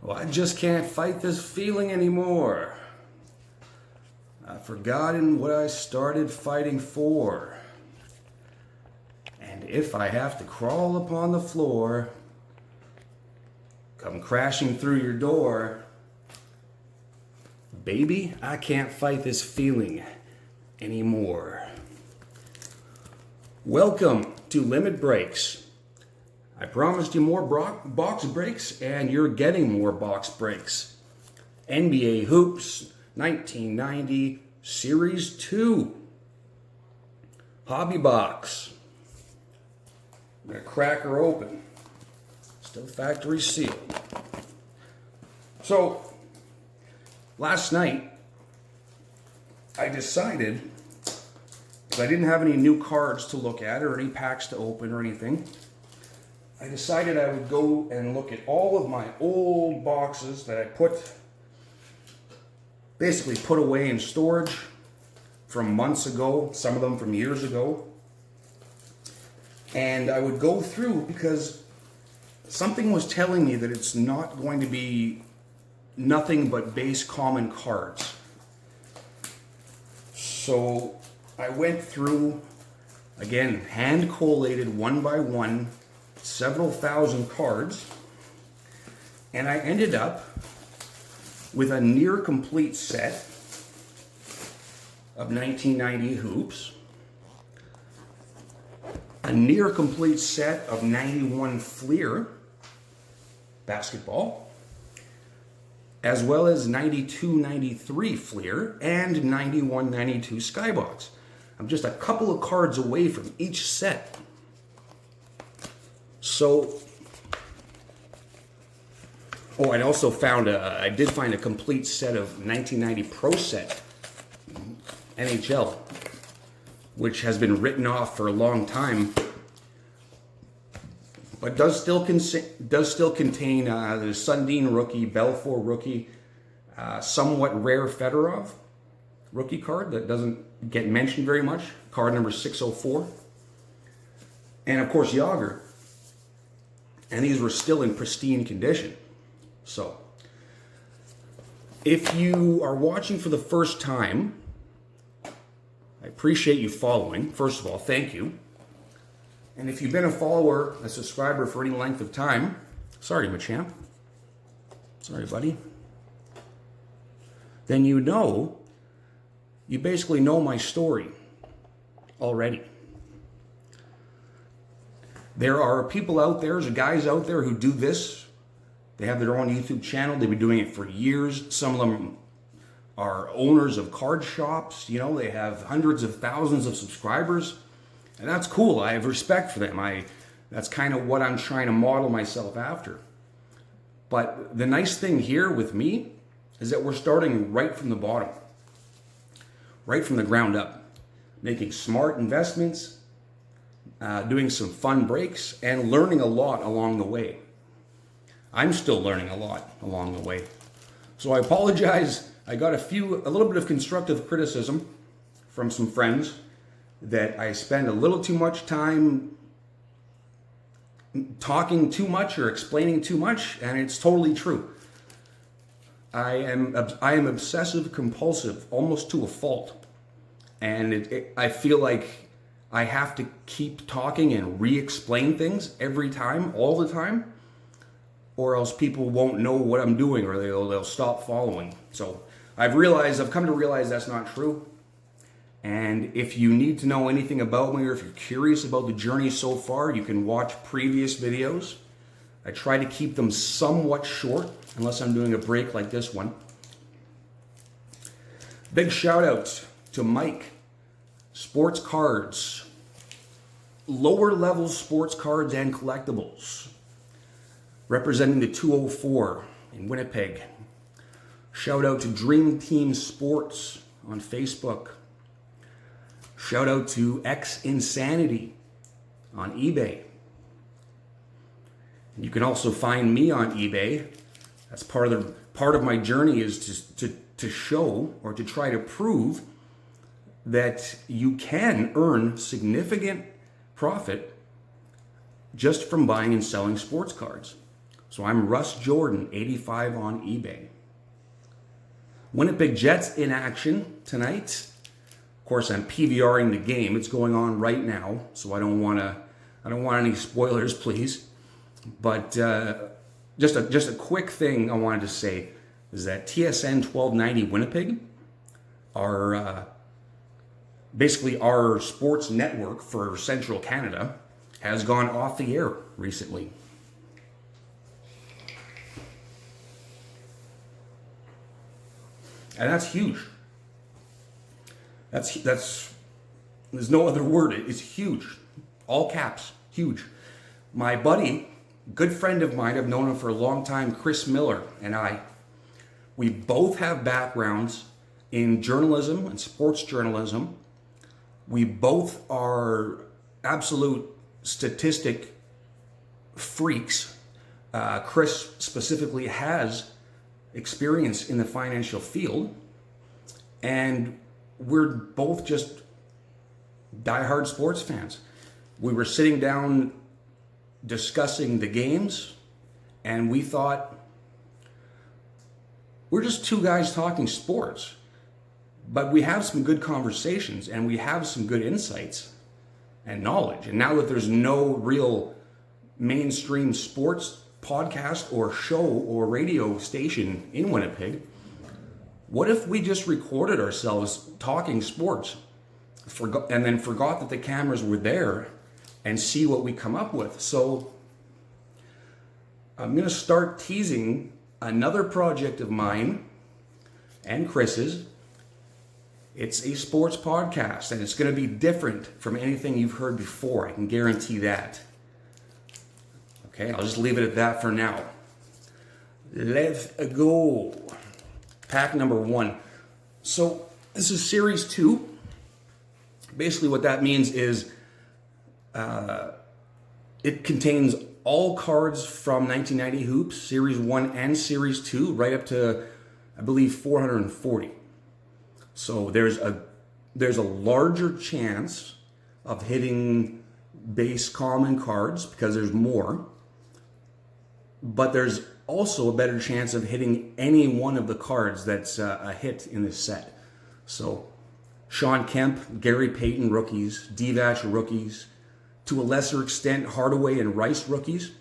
Well, I just can't fight this feeling anymore. I've forgotten what I started fighting for. And if I have to crawl upon the floor, come crashing through your door, baby, I can't fight this feeling anymore. Welcome to Limit Breaks. I promised you more box breaks, and you're getting more box breaks. NBA Hoops 1990 Series 2. Hobby box. I'm going to crack her open. Still factory sealed. So, last night, I decided, because I didn't have any new cards to look at or any packs to open or anything, I decided I would go and look at all of my old boxes that I basically put away in storage from months ago, some of them from years ago. And I would go through because something was telling me that it's not going to be nothing but base common cards. So I went through, again, hand collated one by one, several thousand cards, and I ended up with a near complete set of 1990 Hoops, a near complete set of 91 Fleer basketball, as well as 92-93 Fleer and 91-92 Skybox. I'm just a couple of cards away from each set. So, I also found I did find a complete set of 1990 Pro Set NHL, which has been written off for a long time, but does still contain the Sundin rookie, Belfour rookie, somewhat rare Fedorov rookie card that doesn't get mentioned very much, card number 604, and of course Yager. And these were still in pristine condition. So, if you are watching for the first time, I appreciate you following. First of all, thank you. And if you've been a follower, a subscriber for any length of time, sorry, Machamp. Sorry, buddy. Then you basically know my story already. There are people out there, there's guys out there who do this. They have their own YouTube channel. They've been doing it for years. Some of them are owners of card shops. You know, they have hundreds of thousands of subscribers. And that's cool. I have respect for them. That's kind of what I'm trying to model myself after. But the nice thing here with me is that we're starting right from the bottom. Right from the ground up. Making smart investments. Doing some fun breaks and learning a lot along the way. I'm still learning a lot along the way. So I apologize. I got a little bit of constructive criticism from some friends that I spend a little too much time talking too much or explaining too much, and it's totally true. I am obsessive compulsive, almost to a fault. And I feel like I have to keep talking and re-explain things every time, all the time, or else people won't know what I'm doing or they'll stop following. So I've come to realize that's not true. And if you need to know anything about me or if you're curious about the journey so far, you can watch previous videos. I try to keep them somewhat short, unless I'm doing a break like this one. Big shout out to Mike. Sports cards, lower level sports cards and collectibles, representing the 204 in Winnipeg. Shout out to Dream Team Sports on Facebook. Shout out to X Insanity on eBay. You can also find me on eBay. That's part of my journey is to show or to try to prove that you can earn significant profit just from buying and selling sports cards. So I'm Russ Jordan, 85 on eBay. Winnipeg Jets in action tonight. Of course, I'm PVRing the game. It's going on right now, so I don't want any spoilers, please. But just a quick thing I wanted to say is that TSN 1290 Winnipeg, basically our sports network for Central Canada, has gone off the air recently. And that's huge. That's there's no other word. It's huge. All caps, huge. My buddy, good friend of mine, I've known him for a long time, Chris Miller, and we both have backgrounds in journalism and sports journalism. We both are absolute statistic freaks. Chris specifically has experience in the financial field, and we're both just diehard sports fans. We were sitting down discussing the games, and we thought, we're just two guys talking sports, but we have some good conversations and we have some good insights and knowledge. And now that there's no real mainstream sports podcast or show or radio station in Winnipeg, what if we just recorded ourselves talking sports and then forgot that the cameras were there and see what we come up with? So I'm going to start teasing another project of mine and Chris's. It's a sports podcast, and it's going to be different from anything you've heard before. I can guarantee that. Okay, I'll just leave it at that for now. Let's go. Pack number 1. So this is series 2. Basically what that means is it contains all cards from 1990 Hoops, Series 1 and Series 2, right up to, I believe, 440. So there's a larger chance of hitting base common cards because there's more, but there's also a better chance of hitting any one of the cards that's a hit in this set. So Sean Kemp, Gary Payton rookies, Divac rookies, to a lesser extent Hardaway and Rice rookies.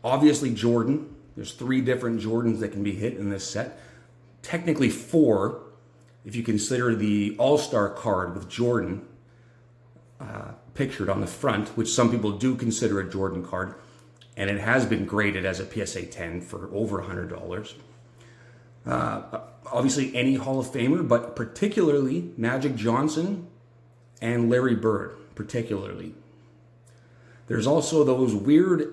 Obviously Jordan, there's 3 different Jordans that can be hit in this set. Technically 4, if you consider the All-Star card with Jordan pictured on the front, which some people do consider a Jordan card, and it has been graded as a PSA 10 for over $100. Obviously any Hall of Famer, but particularly Magic Johnson and Larry Bird, particularly. There's also those weird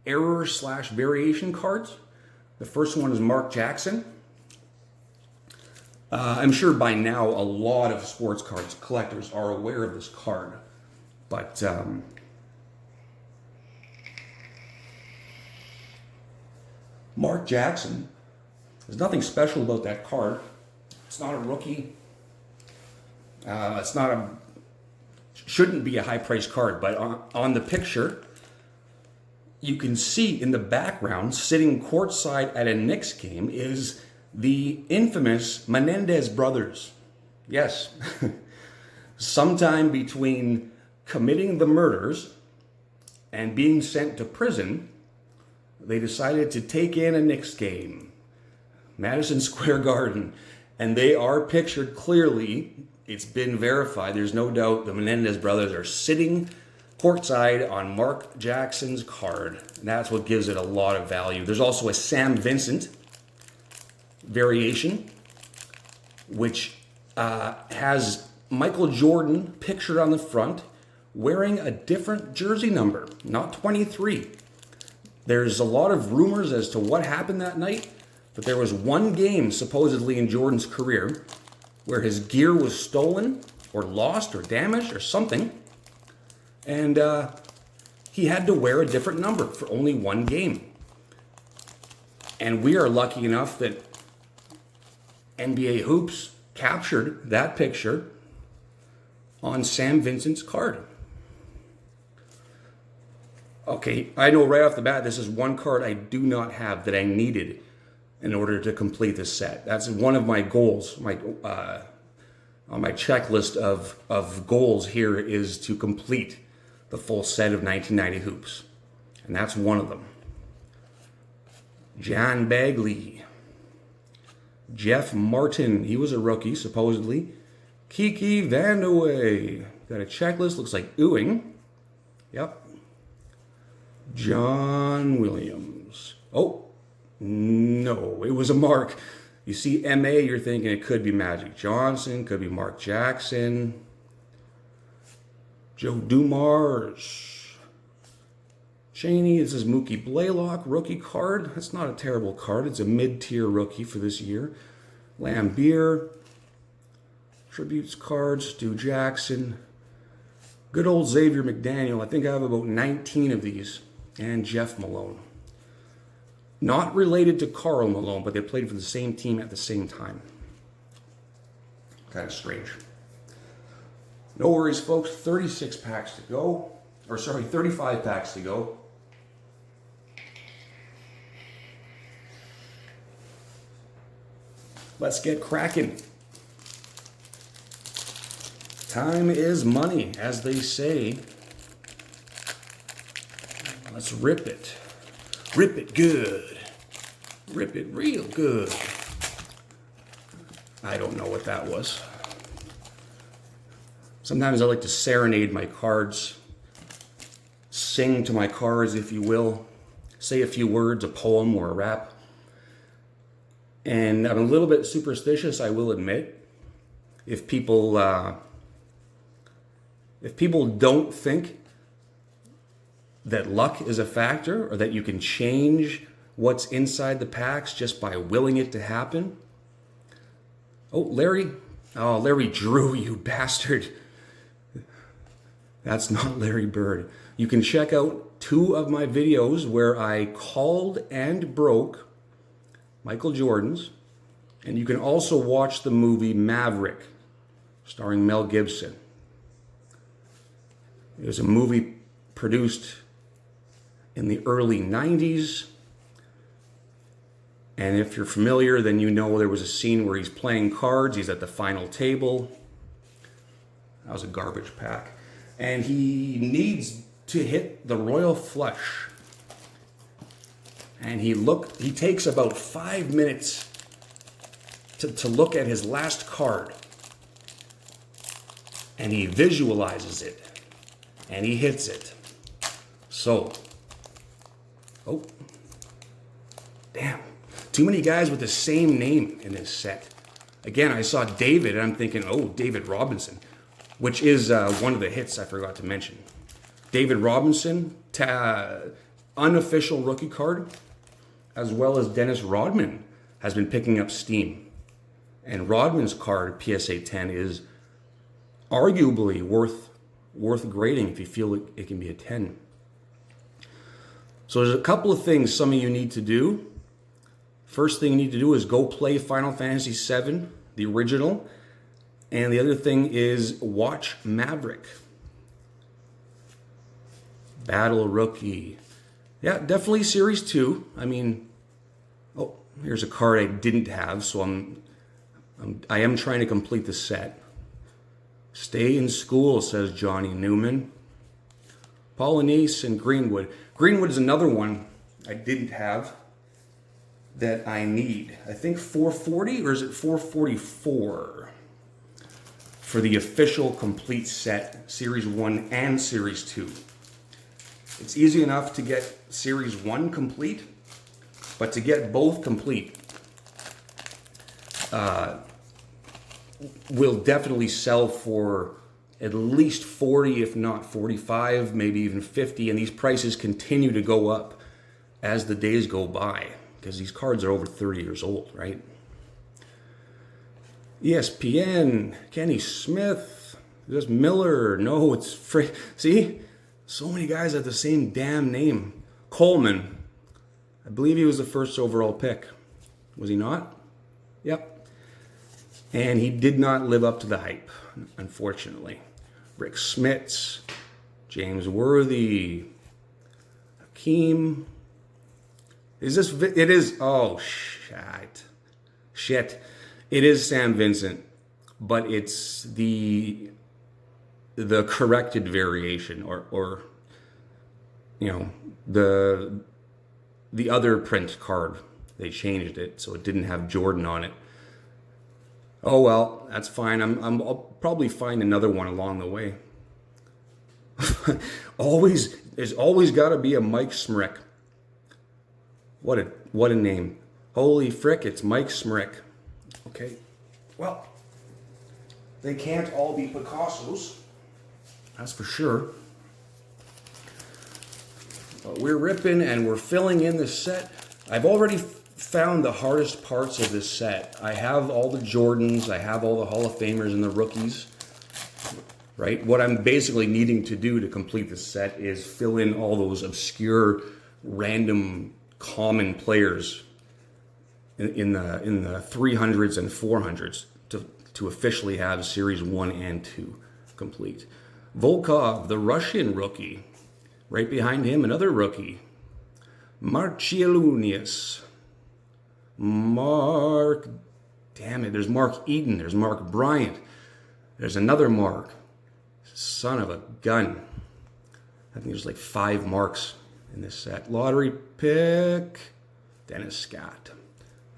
error/variation cards. The first one is Mark Jackson. I'm sure by now a lot of sports cards collectors are aware of this card, but Mark Jackson, there's nothing special about that card. It's not a rookie. Shouldn't be a high-priced card, but on the picture, you can see in the background, sitting courtside at a Knicks game, is the infamous Menendez brothers. Yes. Sometime between committing the murders and being sent to prison, they decided to take in a Knicks game, Madison Square Garden, and they are pictured clearly. It's been verified. There's no doubt the Menendez brothers are sitting courtside on Mark Jackson's card. And that's what gives it a lot of value. There's also a Sam Vincent variation, which has Michael Jordan pictured on the front wearing a different jersey number, not 23. There's a lot of rumors as to what happened that night, but there was one game supposedly in Jordan's career where his gear was stolen or lost or damaged or something, and he had to wear a different number for only one game. And we are lucky enough that NBA Hoops captured that picture on Sam Vincent's card. Okay, I know right off the bat, this is one card I do not have that I needed in order to complete this set. That's one of my goals. On my checklist of goals here is to complete the full set of 1990 hoops. And that's one of them. John Bagley. Jeff Martin, he was a rookie, supposedly. Kiki Vandeweghe. Got a checklist, looks like Ewing. Yep. John Williams. Oh, no, it was a Mark. You see MA, you're thinking it could be Magic Johnson, could be Mark Jackson. Joe Dumars. Cheney, this is Mookie Blaylock, rookie card. That's not a terrible card. It's a mid-tier rookie for this year. Lambier. Tributes cards, Stu Jackson. Good old Xavier McDaniel. I think I have about 19 of these. And Jeff Malone. Not related to Karl Malone, but they played for the same team at the same time. Kind of strange. No worries, folks. 36 packs to go. Or sorry, 35 packs to go. Let's get cracking. Time is money, as they say. Let's rip it. Rip it good. Rip it real good. I don't know what that was. Sometimes I like to serenade my cards. Sing to my cards, if you will. Say a few words, a poem or a rap. And I'm a little bit superstitious, I will admit. If people don't think that luck is a factor, or that you can change what's inside the packs just by willing it to happen. Oh, Larry Drew, you bastard. That's not Larry Bird. You can check out 2 of my videos where I called and broke Michael Jordan's, and you can also watch the movie Maverick, starring Mel Gibson. It was a movie produced in the early 90s. And if you're familiar, then you know there was a scene where he's playing cards. He's at the final table. That was a garbage pack. And he needs to hit the royal flush. And he takes about 5 minutes to look at his last card. And he visualizes it. And he hits it. So, oh, damn. Too many guys with the same name in this set. Again, I saw David, and I'm thinking, oh, David Robinson, which is one of the hits I forgot to mention. David Robinson, unofficial rookie card, as well as Dennis Rodman has been picking up steam. And Rodman's card, PSA 10, is arguably worth grading if you feel it can be a 10. So there's a couple of things some of you need to do. First thing you need to do is go play Final Fantasy VII, the original. And the other thing is watch Maverick. Battle Rookie. Yeah, definitely Series 2. I mean, oh, here's a card I didn't have, so I am trying to complete the set. Stay in school, says Johnny Newman. Polonese and Greenwood. Greenwood is another one I didn't have that I need. I think 440 or is it 444 for the official complete set, Series 1 and Series 2. It's easy enough to get Series 1 complete, but to get both complete will definitely sell for at least 40, if not 45, maybe even 50, and these prices continue to go up as the days go by, because these cards are over 30 years old, right? ESPN, Kenny Smith, is this Miller? No, it's see? So many guys have the same damn name. Coleman, I believe he was the first overall pick. Was he not? Yep. And he did not live up to the hype, unfortunately. Rick Smits, James Worthy, Hakeem. Is this, it is, oh, shit. It is Sam Vincent, but it's the corrected variation, or you know, the other print card. They changed it so it didn't have Jordan on it. Oh well, that's fine. I'll probably find another one along the way. There's always got to be a Mike Smrick. What a name! Holy frick! It's Mike Smrick. Okay, well, they can't all be Picassos. That's for sure. But we're ripping and we're filling in the set. I've already found the hardest parts of this set. I have all the Jordans, I have all the Hall of Famers and the rookies, right? What I'm basically needing to do to complete this set is fill in all those obscure, random, common players in the 300s and 400s to officially have Series 1 and 2 complete. Volkov, the Russian rookie. Right behind him, another rookie. Mark Chialunius. There's Mark Eden, there's Mark Bryant, there's another Mark. Son of a gun. I think there's like 5 Marks in this set. Lottery pick, Dennis Scott.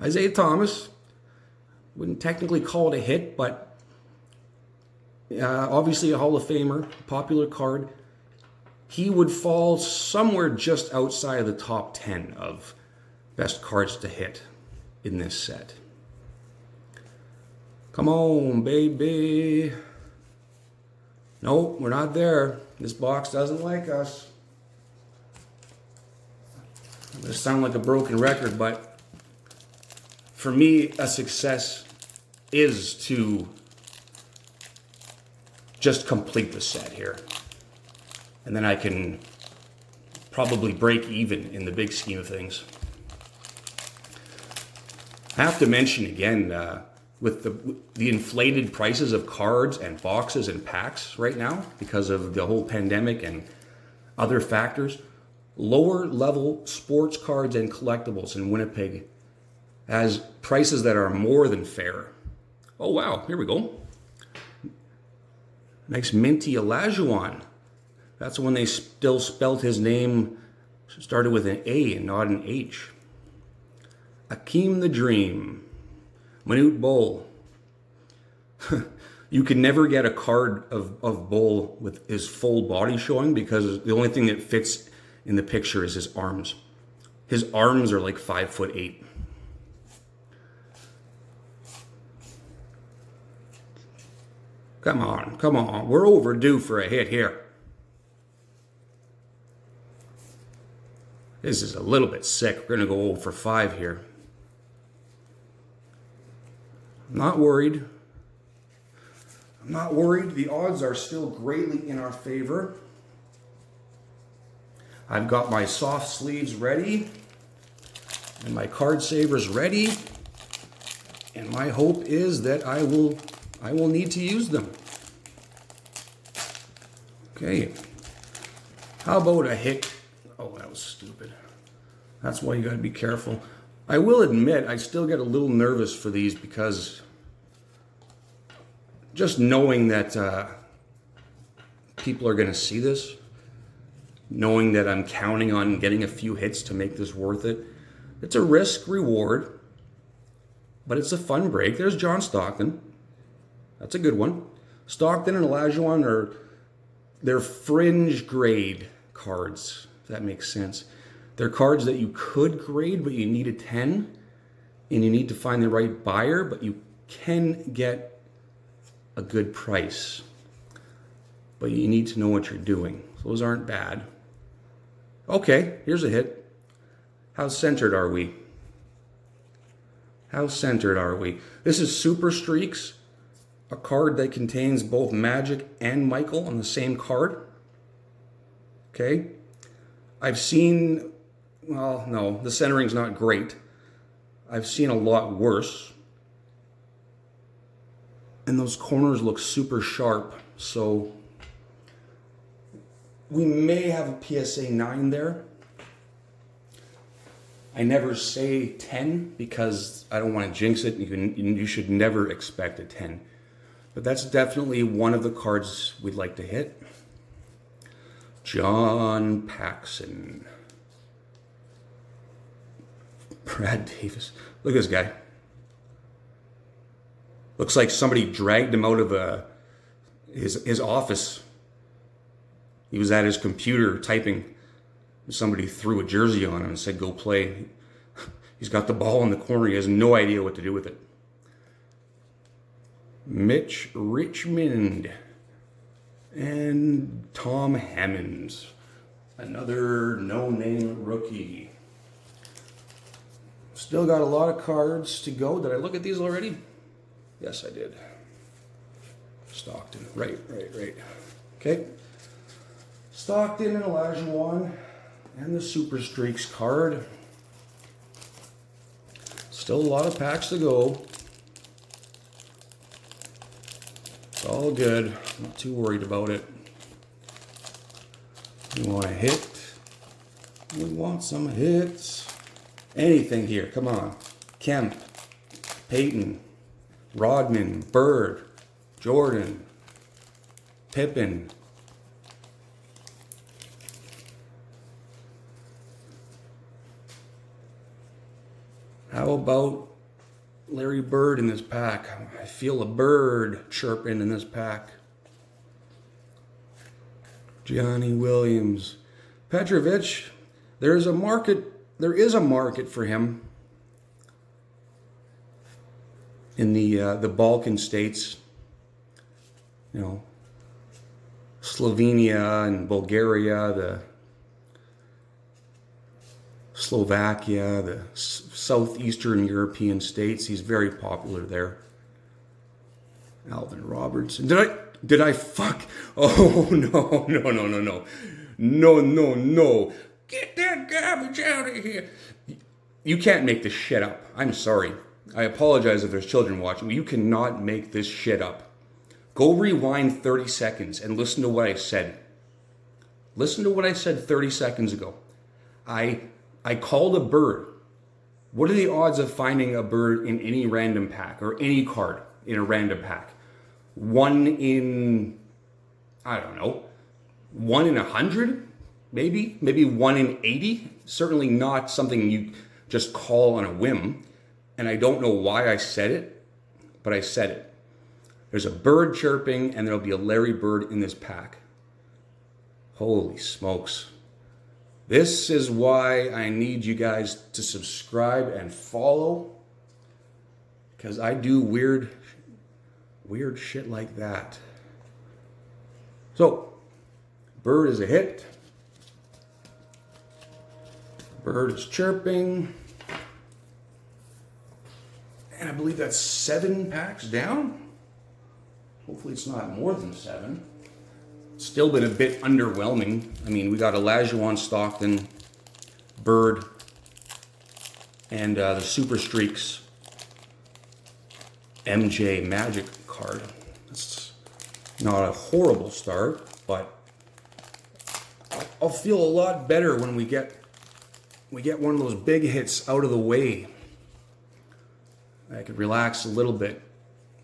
Isaiah Thomas, wouldn't technically call it a hit, but obviously a Hall of Famer, popular card. He would fall somewhere just outside of the top 10 of best cards to hit in this set. Come on, baby. No, we're not there. This box doesn't like us. I'm going to sound like a broken record, but for me, a success is to just complete the set here. And then I can probably break even in the big scheme of things. I have to mention again, with the inflated prices of cards and boxes and packs right now because of the whole pandemic and other factors, lower level sports cards and collectibles in Winnipeg has prices that are more than fair. Oh wow, here we go. Nice minty Olajuwon. That's when they still spelled his name, started with an A and not an H. Akeem the Dream. Manute Bol. You can never get a card of Bol with his full body showing because the only thing that fits in the picture is his arms. His arms are like 5'8". Come on. We're overdue for a hit here. This is a little bit sick. We're going to go 0 for 5 here. I'm not worried. The odds are still greatly in our favor. I've got my soft sleeves ready and my card savers ready. And my hope is that I will need to use them. Okay. How about a hit? Oh, that was stupid. That's why you got to be careful. I will admit, I still get a little nervous for these because just knowing that people are going to see this, knowing that I'm counting on getting a few hits to make this worth it, it's a risk reward, but it's a fun break. There's John Stockton. That's a good one. Stockton and Olajuwon they're fringe grade cards, if that makes sense. They're cards that you could grade, but you need a 10, and you need to find the right buyer, but you can get a good price. But you need to know what you're doing. So those aren't bad. Okay, here's a hit. How centered are we? This is Super Streaks, a card that contains both Magic and Michael on the same card. Okay. I've seen, well, no, the centering's not great. I've seen a lot worse. And those corners look super sharp. So we may have a PSA 9 there. I never say 10 because I don't want to jinx it. You should never expect a 10. But that's definitely one of the cards we'd like to hit. John Paxson. Brad Davis. Look at this guy. Looks like somebody dragged him out of his office. He was at his computer typing. Somebody threw a jersey on him and said, go play. He's got the ball in the corner. He has no idea what to do with it. Mitch Richmond. And Tom Hammonds. Another no-name rookie. Still got a lot of cards to go. Did I look at these already? Yes, I did. Stockton. Right. Okay. Stockton and Olajuwon. And the Super Streaks card. Still a lot of packs to go. It's all good. I'm not too worried about it. We want a hit. We want some hits. Anything here. Come on. Kemp. Peyton. Rodman. Bird. Jordan. Pippen. How about Larry Bird in this pack? I feel a bird chirping in this pack. Johnny Williams. Petrovic, there is a market for him in the Balkan states. You know, Slovenia and Bulgaria, the Slovakia, the southeastern European states. He's very popular there. Alvin Robertson. Did I fuck? Oh, no. No. Get that garbage out of here. You can't make this shit up. I'm sorry. I apologize if there's children watching. You cannot make this shit up. Go rewind 30 seconds and listen to what I said. Listen to what I said 30 seconds ago. I called a bird. What are the odds of finding a bird in any random pack or any card in a random pack? 1 in, I don't know, 1 in 100? Maybe 1 in 80? Certainly not something you just call on a whim. And I don't know why I said it, but I said it. There's a bird chirping and there'll be a Larry Bird in this pack. Holy smokes. This is why I need you guys to subscribe and follow, because I do weird shit like that. So, Bird is a hit. Bird is chirping. And I believe that's 7 packs down. Hopefully it's not more than 7. Still been a bit underwhelming. I mean, we got Olajuwon, Stockton, Bird, and the Super Streaks MJ Magic card. It's not a horrible start, but I'll feel a lot better when we get one of those big hits out of the way. I could relax a little bit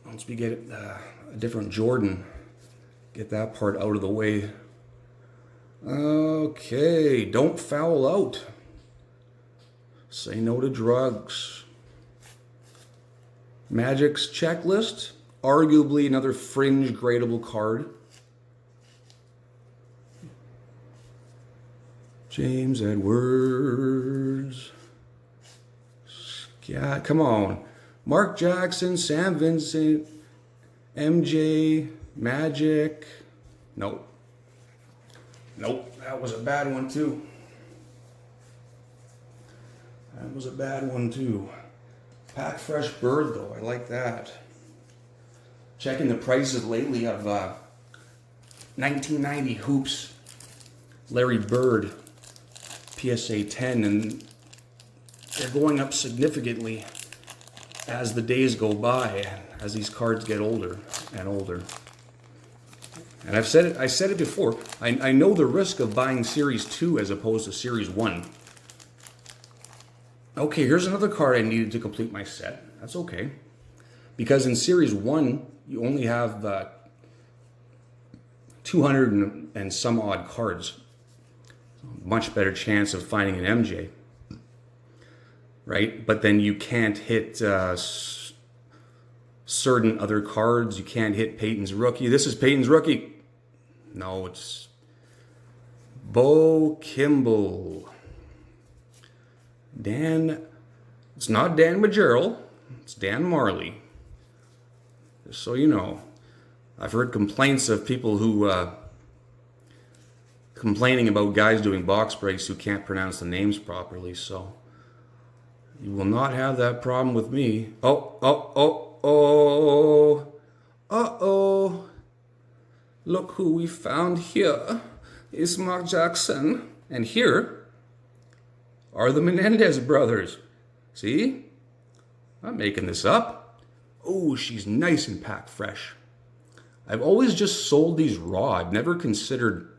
once we get a different Jordan. Get that part out of the way. Okay, don't foul out. Say no to drugs. Magic's checklist. Arguably another fringe gradable card. James Edwards. Yeah, come on. Mark Jackson, Sam Vincent, MJ, Magic. Nope, that was a bad one too. Pack Fresh Bird though, I like that. Checking the prices lately of 1990 Hoops Larry Bird PSA 10, and they're going up significantly as the days go by, as these cards get older and older. And I said it before, I know the risk of buying Series 2 as opposed to Series 1. Okay, here's another card I needed to complete my set. That's okay. Because in Series 1, you only have 200 and some odd cards. Much better chance of finding an MJ. Right? But then you can't hit certain other cards. You can't hit Peyton's rookie. This is Peyton's rookie. No, it's Bo Kimball. It's not Dan Majorel. It's Dan Marley. Just so you know. I've heard complaints of people who complaining about guys doing box breaks who can't pronounce the names properly, so you will not have that problem with me. Uh-oh. Look who we found here. It's Mark Jackson. And here are the Menendez brothers. See? I'm not making this up. Oh, she's nice and packed fresh. I've always just sold these raw. I've never considered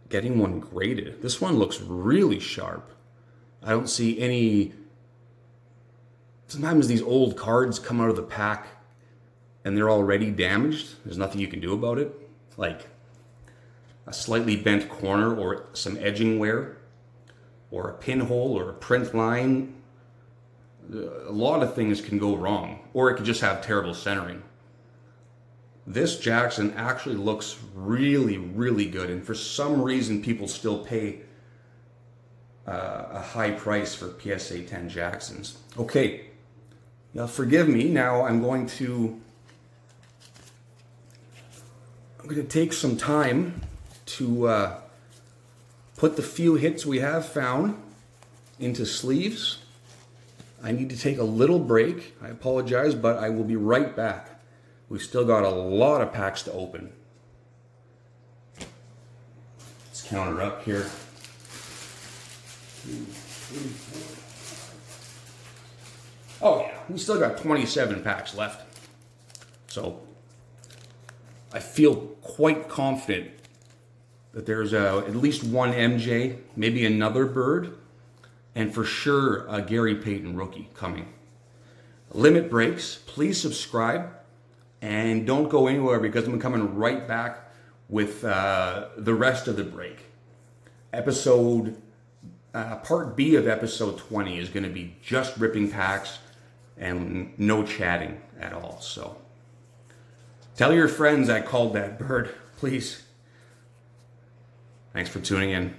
getting one graded. This one looks really sharp. I don't see any... Sometimes these old cards come out of the pack and they're already damaged. There's nothing you can do about it. Like a slightly bent corner or some edging wear or a pinhole or a print line. A lot of things can go wrong, or it could just have terrible centering. This Jackson actually looks really, really good, and for some reason people still pay a high price for PSA 10 Jacksons. Okay, now forgive me. Now I'm going to take some time to put the few hits we have found into sleeves. I need to take a little break. I apologize, but I will be right back. We've still got a lot of packs to open. Let's count her up here. 2, 3, 4. Oh yeah, we still got 27 packs left. So I feel quite confident that there's at least one MJ, maybe another Bird, and for sure a Gary Payton rookie coming. Limit breaks. Please subscribe. And don't go anywhere because I'm coming right back with the rest of the break. Part B of episode 20 is going to be just ripping packs and no chatting at all. So tell your friends I called that Bird, please. Thanks for tuning in.